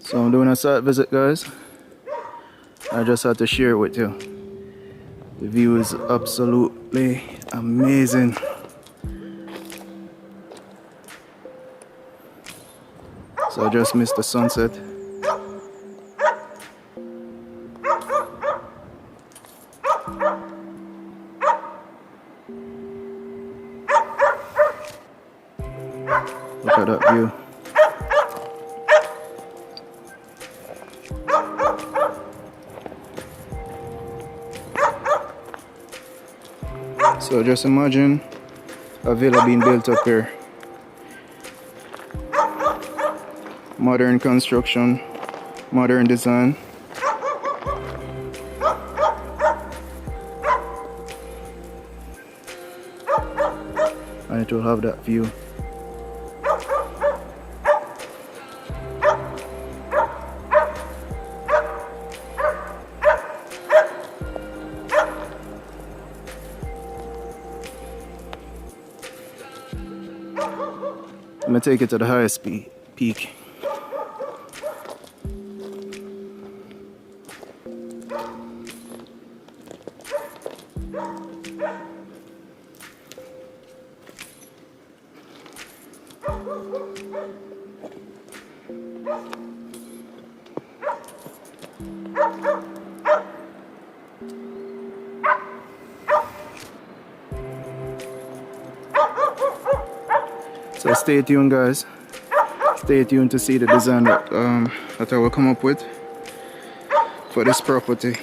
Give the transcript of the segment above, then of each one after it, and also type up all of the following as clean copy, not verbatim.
So I'm doing a site visit, guys. I just had to share it with you. The view is absolutely amazing. So I just missed the sunset. Look at that view. So just imagine a villa being built up here. Modern construction, modern design. And it will have that view. I'm gonna take it to the highest peak. So stay tuned, guys. Stay tuned to see the design that I will come up with for this property.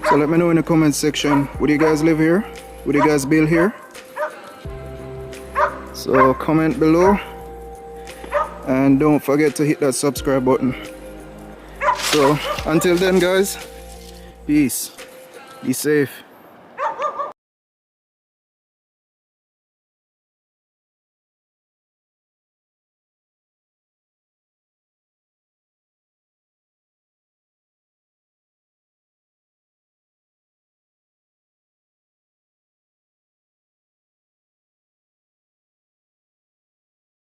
So let me know in the comment section, would you guys live here? Would you guys build here? So comment below and don't forget to hit that subscribe button. So until then, guys, peace, be safe.